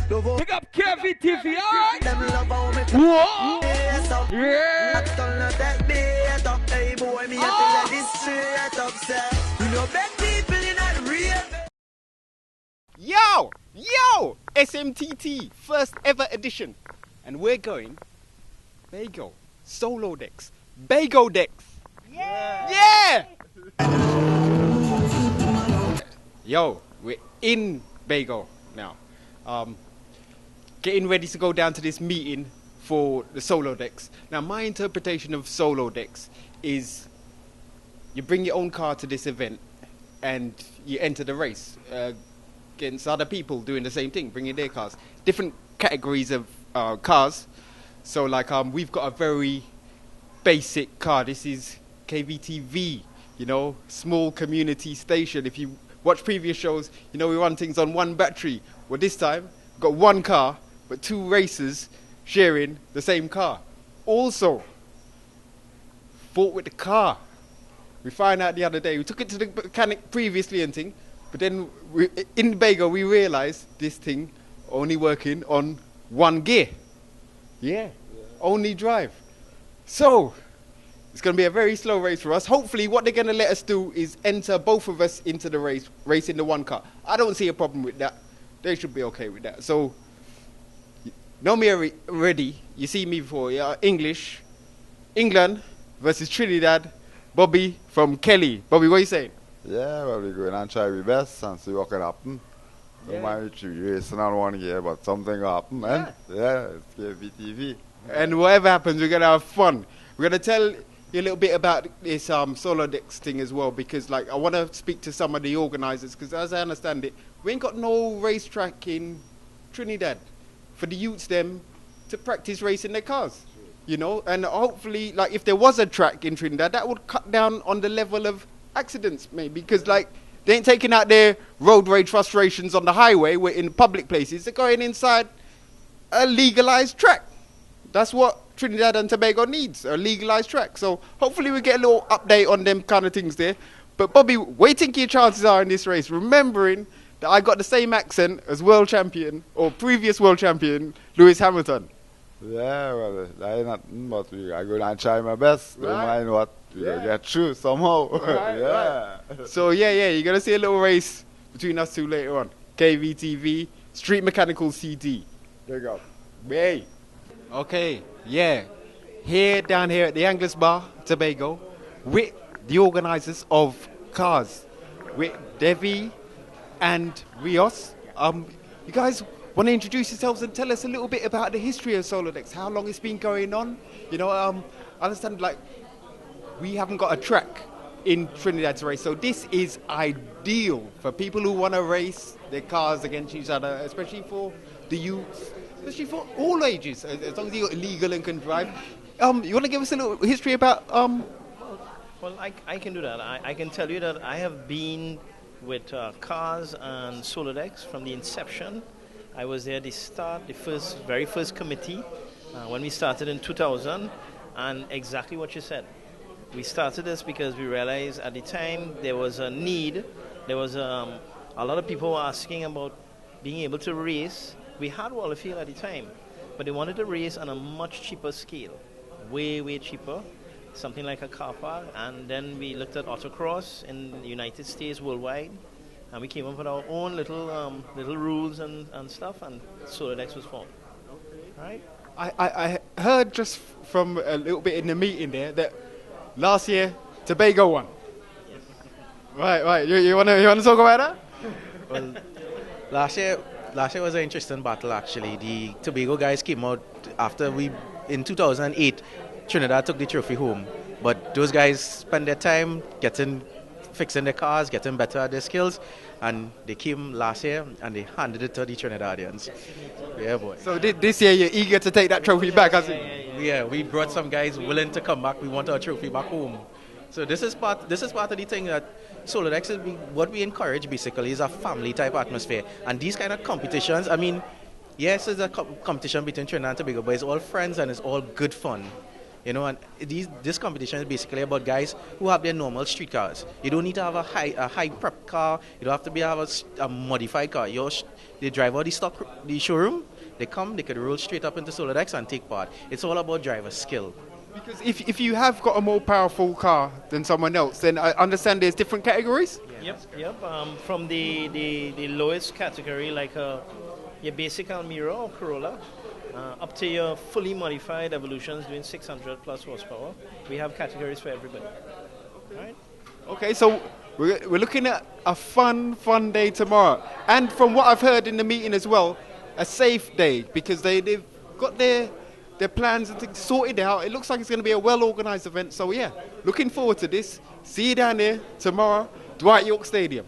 Pick up KVTV, alright? Them love how me Whoa! face up. Yeah! That don't not take me up. Hey boy, me a tell you this straight up, say. You know bad people in that real. Yo! SMTT, first ever edition. And we're going Bago, Solodex, Bagodex. Yeah! Yo, we're in Bago now. Getting ready to go down to this meeting for the Solodex. Now, my interpretation of Solodex is you bring your own car to this event and you enter the race against other people doing the same thing, bringing their cars. Different categories of cars. So, like, we've got a very basic car. This is KVTV, you know, small community station. If you watch previous shows, you know we run things on one battery. Well, this time, we've got one car, but two racers sharing the same car. Also, fought with the car. We found out the other day, we took it to the mechanic previously and thing, but then in Bago we realised this thing only working on one gear. Yeah, only drive. So, it's going to be a very slow race for us. Hopefully, what they're going to let us do is enter both of us into the race in the one car. I don't see a problem with that. They should be okay with that. So, know me already. You see me before. Yeah, English, England versus Trinidad. Bobby from Kelly. Bobby, what are you saying? Yeah, well, we're going and try our best and see what can happen. Don't mind we racing on one gear, but something will happen, man. Yeah, it's KVTV. And whatever happens, we're going to have fun. We're going to tell you a little bit about this Solodex thing as well, because like I want to speak to some of the organisers, because as I understand it, we ain't got no racetrack in Trinidad for the youths them to practice racing their cars, you know, and hopefully, like, if there was a track in Trinidad, that would cut down on the level of accidents, maybe, because like they ain't taking out their road rage frustrations on the highway, we're in public places, they're going inside a legalised track. That's what Trinidad and Tobago needs, a legalised track. So hopefully we get a little update on them kind of things there. But Bobby, what do you think your chances are in this race? Remembering that I got the same accent as world champion, or previous world champion, Lewis Hamilton. Yeah, well, that ain't nothing, but I'm going to try my best. Don't Right. mind what. We're going to get through somehow. Right, yeah. So yeah, you're going to see a little race between us two later on. KVTV, Street Mechanical CD. There you go. Hey. Okay, yeah. Down here at the Anglers Bar, Tobago, with the organisers of cars, with Devi and Rios. You guys want to introduce yourselves and tell us a little bit about the history of Solodex, how long it's been going on? You know, I understand, like, we haven't got a track in Trinidad to race, so this is ideal for people who want to race their cars against each other, especially for the youth, especially for all ages, as long as you're legal and can drive. You want to give us a little history about... Well, I can do that. I can tell you that I have been with cars and Solodex from the inception. I was there at the start, the very first committee, when we started in 2000, and exactly what you said. We started this because we realized at the time there was a need. There was a lot of people were asking about being able to race. We had Wallafield at the time, but they wanted to race on a much cheaper scale, way cheaper, something like a car park. And then we looked at autocross in the United States, worldwide, and we came up with our own little rules and stuff, and Solodex was formed. Right? I heard just from a little bit in the meeting there that last year Tobago won. Yes. Right. You wanna talk about that? Well, last year was an interesting battle actually. The Tobago guys came out after in 2008, Trinidad took the trophy home. But those guys spent their time fixing their cars, getting better at their skills, and they came last year and they handed it to the Trinidadians. Yeah, boy. So this year you're eager to take that trophy back, has it? Yeah, we brought some guys willing to come back. We want our trophy back home. So this is part of the thing that Solodex is what we encourage basically is a family type atmosphere. And these kind of competitions, I mean, yes, it's a competition between Trinidad and Tobago, but it's all friends and it's all good fun. You know, and this competition is basically about guys who have their normal street cars. You don't need to have a high prep car. You don't have to have a modified car. They drive out the showroom. They come, they could roll straight up into Solodex and take part. It's all about driver skill. Because if you have got a more powerful car than someone else, then I understand there's different categories? Yep. From the lowest category, like your basic Almira or Corolla, up to your fully modified Evolutions doing 600 plus horsepower. We have categories for everybody. All right? Okay, so we're looking at a fun day tomorrow. And from what I've heard in the meeting as well, a safe day, because they've got their plans and things sorted out. It looks like it's going to be a well-organized event. So yeah, looking forward to this. See you down there tomorrow, Dwight York Stadium.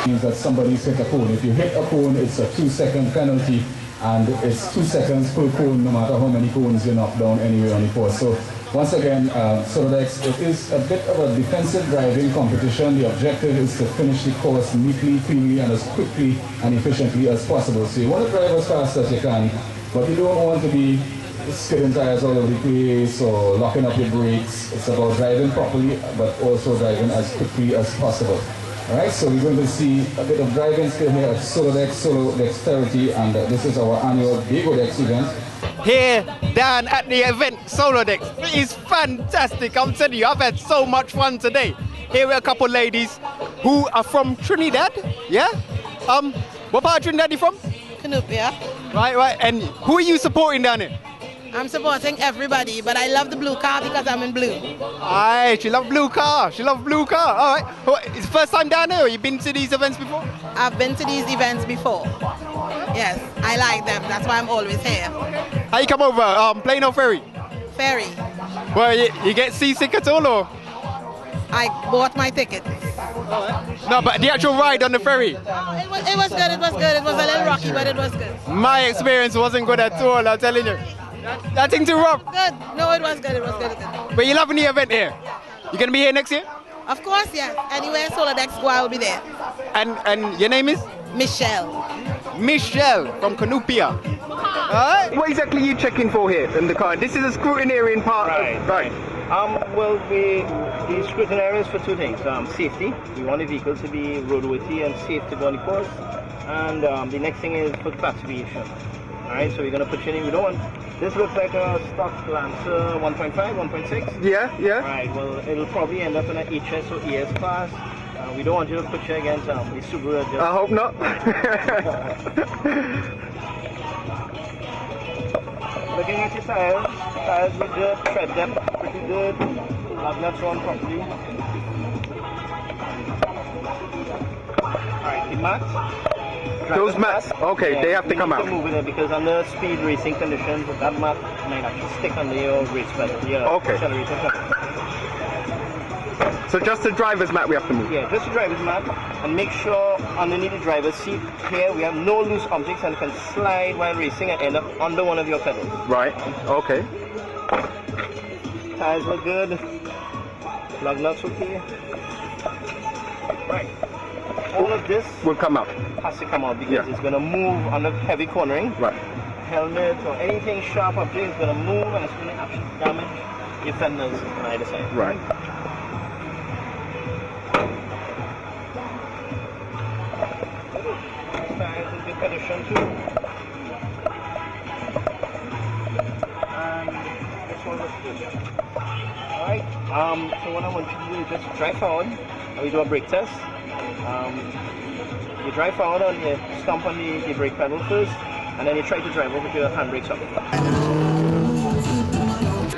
Means that somebody's hit a cone. If you hit a cone, it's a 2-second penalty, and it's 2 seconds per cone, no matter how many cones you knock down anywhere on the course. So once again, Solodex, it is a bit of a defensive driving competition. The objective is to finish the course neatly, cleanly, and as quickly and efficiently as possible. So you want to drive as fast as you can, but you don't want to be skidding tires all over the place or locking up your brakes. It's about driving properly, but also driving as quickly as possible. Alright, so we're going to see a bit of driving skill here at Solodex, Solo Dexterity, and this is our annual Bagodex event. Here, down at the event, Solodex. It is fantastic, I'm telling you, I've had so much fun today. Here are a couple ladies who are from Trinidad, yeah? What part of Trinidad are you from? Canupia. Right, and who are you supporting down here? I'm supporting everybody, but I love the blue car because I'm in blue. Aye, she loves blue car. All right. It's the first time down here, or you've been to these events before? I've been to these events before. Yes, I like them. That's why I'm always here. How you come over? Plane or ferry? Ferry. Well, you get seasick at all, or? I bought my ticket. No, but the actual ride on the ferry? Oh, it was good. It was a little rocky, but it was good. My experience wasn't good at all, I'm telling you. That thing too rough. Good. No, it was good. But you're loving the event here? You going to be here next year? Of course, yes. Anywhere Solodex go, I will be there. And your name is? Michelle. Michelle from Canupia. Alright. What exactly are you checking for here in the car? This is a scrutinarian part. Right. Well, the scrutinary is for two things. Safety. We want the vehicle to be roadworthy and safe to go on the course. And the next thing is for classification. Alright, so we're going to put you in. We don't want... This looks like a stock Lancer 1.5, 1.6. Yeah. Right, well, it'll probably end up in an HS or ES class. We don't want you to put you against the Subaru. I hope not. Looking at your tires look good, tread depth pretty good, lug nuts on properly. Alright, the mats. Those mats, okay, they have to come out. Move with it because under speed racing conditions, that mat might actually stick under your race pedal. Okay. So just the driver's mat we have to move? Yeah, just the driver's mat, and make sure underneath the driver's seat here we have no loose objects and can slide while racing and end up under one of your pedals. Right, okay. Tires look good, lug nuts okay. Right. All of this will come out. Has to come out because it's going to move under heavy cornering. Right. Helmet or anything sharp up there is going to move and it's going to actually damage your fenders on either side. Right. Tires in good condition too. And this one looks good. Alright. So what I want you to do is just drive forward and we do a brake test. You drive forward and you stomp on the brake pedal first, and then you try to drive over with your handbrakes up.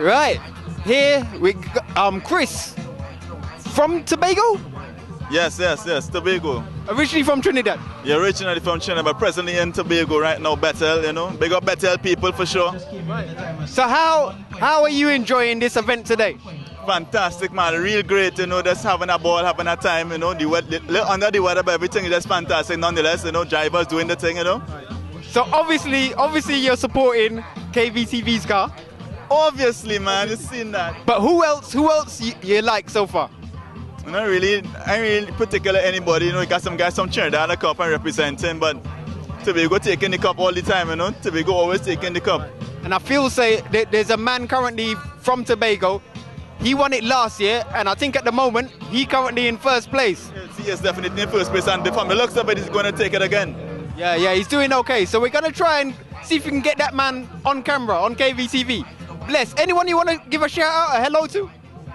Right, here we got Chris from Tobago? Yes, Tobago. Originally from Trinidad? Yeah, originally from Trinidad, but presently in Tobago right now, Bethel, you know. Big up Bethel people for sure. So how are you enjoying this event today? Fantastic, man. Real great, you know, just having a ball, having a time, you know, under the weather, but everything is just fantastic nonetheless, you know, drivers doing the thing, you know. So obviously you're supporting KVTV's car? Obviously, man, you've seen that. But who else you like so far? Not really, I really particular anybody, you know, we got some guys from Trinidad the cup and representing, but Tobago taking the cup all the time, you know. Tobago always taking the cup. And I feel say that there's a man currently from Tobago. He won it last year, and I think at the moment he currently in first place. Yes, he is definitely in first place, and from the looks of it, he's going to take it again. Yeah, he's doing okay. So we're gonna try and see if we can get that man on camera on KVTV. Bless. Anyone you want to give a shout out, a hello to?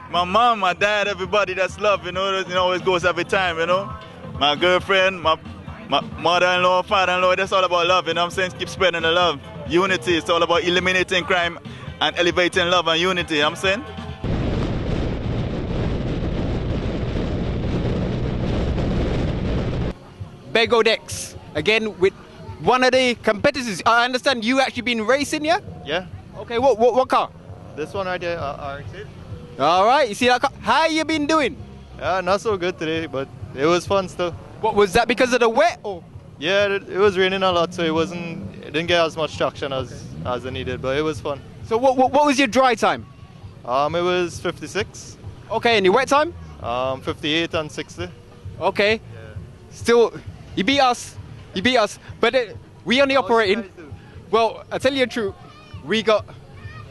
My mom, my dad, everybody that's love, you know, it goes every time, you know. My girlfriend, my mother-in-law, father-in-law, that's all about love, you know what I'm saying? Keep spreading the love. Unity, it's all about eliminating crime and elevating love and unity, you know what I'm saying? Bagodex, again with one of the competitors. I understand you actually been racing, yeah? Yeah. Okay, what car? This one right here, RX-8. All right, you see that car? How you been doing? Yeah, not so good today, but it was fun still. What was that, because of the wet or? Yeah, it was raining a lot, so it didn't get as much traction as it needed, but it was fun. So what was your dry time? It was 56. Okay, and your wet time? 58 and 60. Okay. Yeah. Still, you beat us. But we only operating. Well, I tell you the truth, we got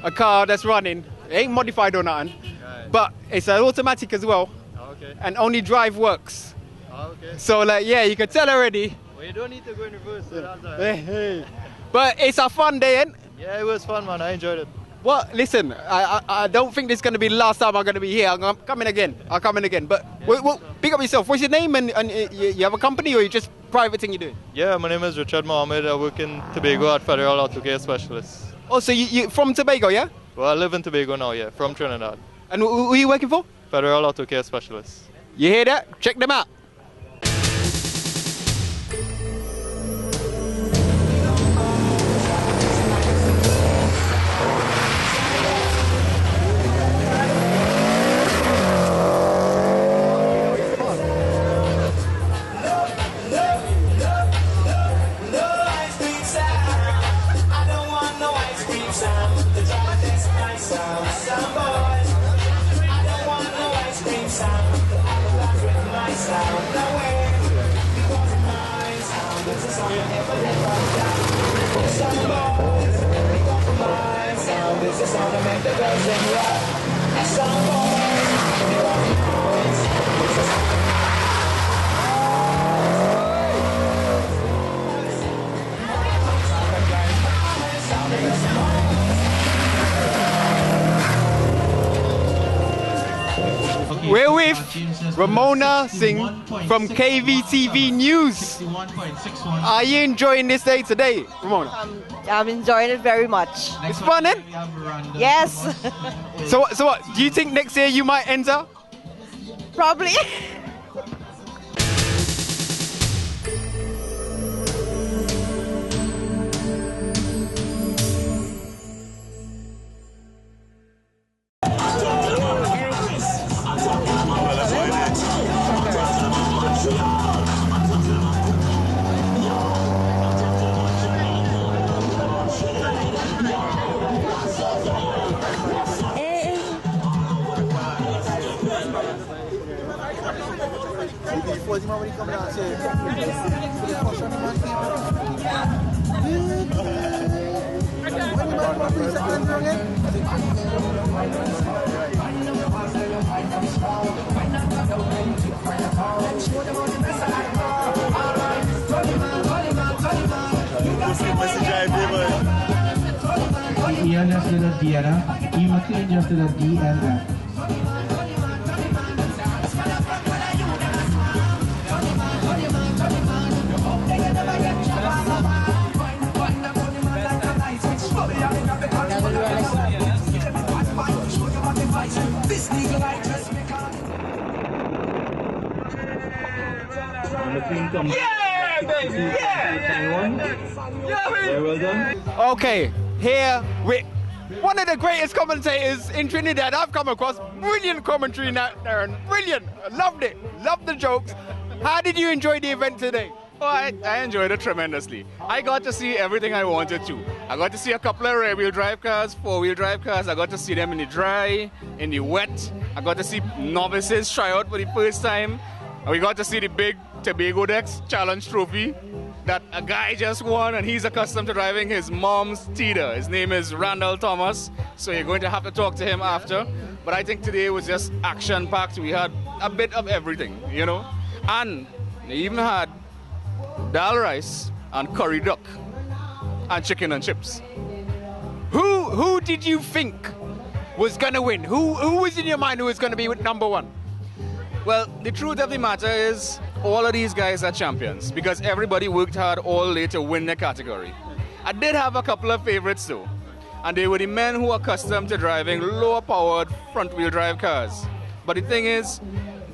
a car that's running. It ain't modified or nothing, right. But it's an automatic as well. Okay. And only drive works. Okay. So like, yeah, you can tell already. Well, you don't need to go in reverse, so that's all right. Hey. But it's a fun day, ain't? Yeah, it was fun, man. I enjoyed it. Well, listen, I don't think this is going to be the last time I'm going to be here. I'm coming again. I'll come in again. But well, pick up yourself. What's your name? And you have a company, or you just private thing you doing? Yeah, my name is Richard Mohammed. I work in Tobago at Federal Auto Care Specialist. Oh, so you from Tobago, yeah? Well, I live in Tobago now, yeah, from Trinidad. And who are you working for? Federal Auto Care Specialist. You hear that? Check them out. We're with Ramona Singh from KVTV News. Are you enjoying this day today, Ramona? I'm enjoying it very much. It's fun, eh? Yes. So what? Do you think next year you might enter? Probably. Ian just did a Diana, E. McLean just did a DNF. Yeah, baby! Yeah! Very well done. Okay, here with one of the greatest commentators in Trinidad I've come across. Brilliant commentary, Darren. Brilliant. Loved it. Loved the jokes. How did you enjoy the event today? Oh, I enjoyed it tremendously. I got to see everything I wanted to. I got to see a couple of rear-wheel drive cars, four-wheel drive cars. I got to see them in the dry, in the wet. I got to see novices try out for the first time. And we got to see the big Bagodex Challenge Trophy that a guy just won, and he's accustomed to driving his mom's Tita. His name is Randall Thomas, so you're going to have to talk to him after. But I think today was just action-packed. We had a bit of everything, you know. And they even had dal rice and curry duck and chicken and chips. Who did you think was going to win? Who was in your mind who was going to be number one? Well, the truth of the matter is all of these guys are champions because everybody worked hard all day to win their category. I did have a couple of favorites though, and they were the men who are accustomed to driving lower-powered front-wheel drive cars. But the thing is,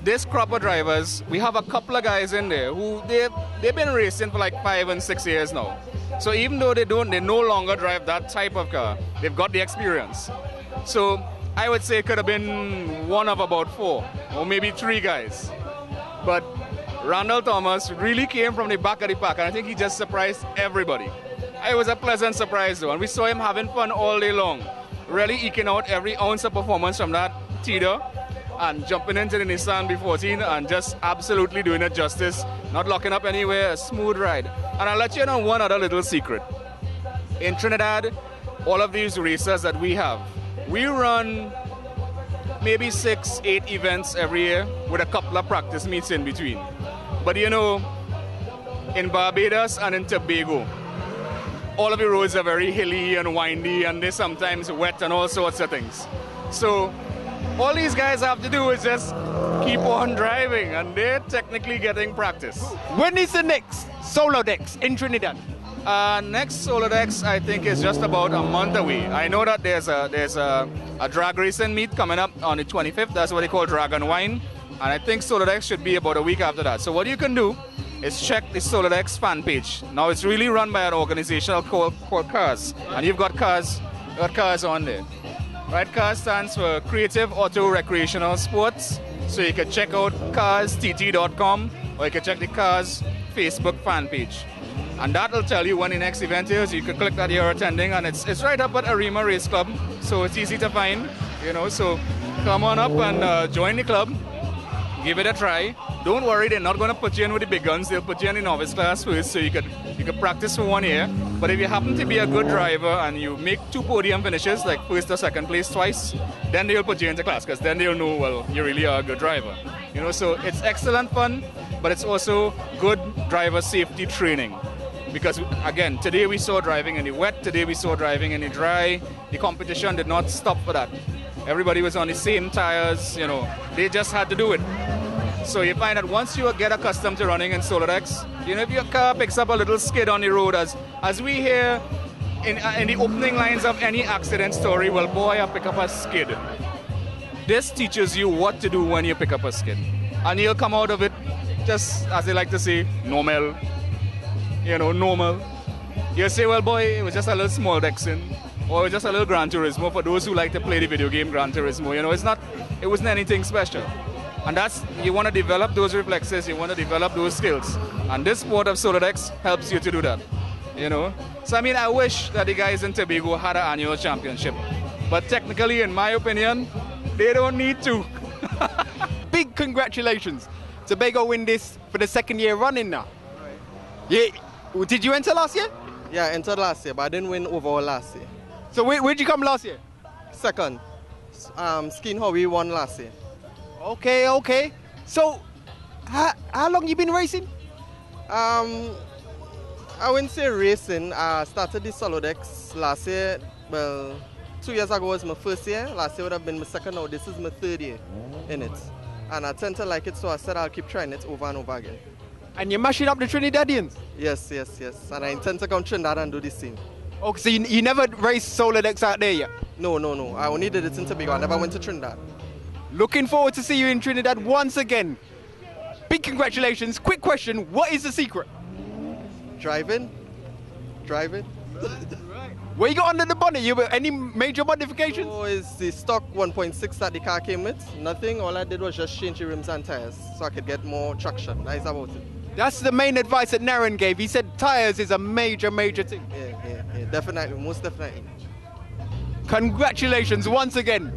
this crop of drivers, we have a couple of guys in there who they've been racing for like 5 and 6 years now. So even though they no longer drive that type of car, they've got the experience. So I would say it could have been one of about 4 or maybe 3 guys. But Randall Thomas really came from the back of the pack, and I think he just surprised everybody. It was a pleasant surprise though, and we saw him having fun all day long, really eking out every ounce of performance from that Tita and jumping into the Nissan B14 and just absolutely doing it justice, not locking up anywhere, a smooth ride. And I'll let you know one other little secret. In Trinidad, all of these races that we have, we run maybe 6-8 events every year with a couple of practice meets in between. But you know, in Barbados and in Tobago, all of the roads are very hilly and windy, and they're sometimes wet and all sorts of things. So all these guys have to do is just keep on driving, and they're technically getting practice. When is the next Solodex in Trinidad? Next Solodex, I think, is just about a month away. I know that there's a drag racing meet coming up on the 25th. That's what they call Dragon Wine. And I think Solodex should be about a week after that. So what you can do is check the Solodex fan page. Now it's really run by an organization called CARS. And you've got CARS on there. Right, CARS stands for Creative Auto Recreational Sports. So you can check out carstt.com, or you can check the CARS Facebook fan page. And that will tell you when the next event is. You can click that you're attending, and it's right up at Arima Race Club, so it's easy to find, you know. So come on up and join the club, give it a try. Don't worry, they're not going to put you in with the big guns. They'll put you in the novice class first, so you could practice for 1 year. But if you happen to be a good driver and you make 2 podium finishes, like first or second place twice, then they'll put you into class, because then they'll know, well, you really are a good driver. You know, so it's excellent fun, but it's also good driver safety training. Because again, today we saw driving in the wet, today we saw driving in the dry. The competition did not stop for that. Everybody was on the same tires, you know, they just had to do it. So you find that once you get accustomed to running in Solodex, you know, if your car picks up a little skid on the road, as we hear in the opening lines of any accident story, well, boy, I pick up a skid. This teaches you what to do when you pick up a skid. And you'll come out of it, just as they like to say, normal. You know, normal. You say, well, boy, it was just a little small Dexin, or it was just a little Gran Turismo for those who like to play the video game Gran Turismo. You know, it wasn't anything special. And you want to develop those reflexes, you want to develop those skills. And this sport of Solodex helps you to do that, you know. So, I mean, I wish that the guys in Tobago had an annual championship. But technically, in my opinion, they don't need to. Big congratulations. Tobago win this for the 2nd year running now. Yeah. Did you enter last year? Yeah, I entered last year, but I didn't win overall last year. So where'd you come last year? 2nd. Skin Howie won last year. Okay. So, how long you been racing? I wouldn't say racing. I started the Solodex last year. Well, 2 years ago was my first year. Last year would have been my 2nd. Now this is my 3rd year in it. And I tend to like it, so I said I'll keep trying it over and over again. And you're mashing up the Trinidadians? Yes. And I intend to come to Trinidad and do the same. Oh, so you never raced Solodex out there yet? No. I only did it in Tobago. I never went to Trinidad. Looking forward to see you in Trinidad once again. Big congratulations. Quick question, what is the secret? Driving. What you got under the bonnet? Any major modifications? Oh, it's the stock 1.6 that the car came with. Nothing. All I did was just change the rims and tires so I could get more traction. That's about it. That's the main advice that Naren gave. He said tires is a major thing. Yeah, definitely, most definitely. Congratulations once again.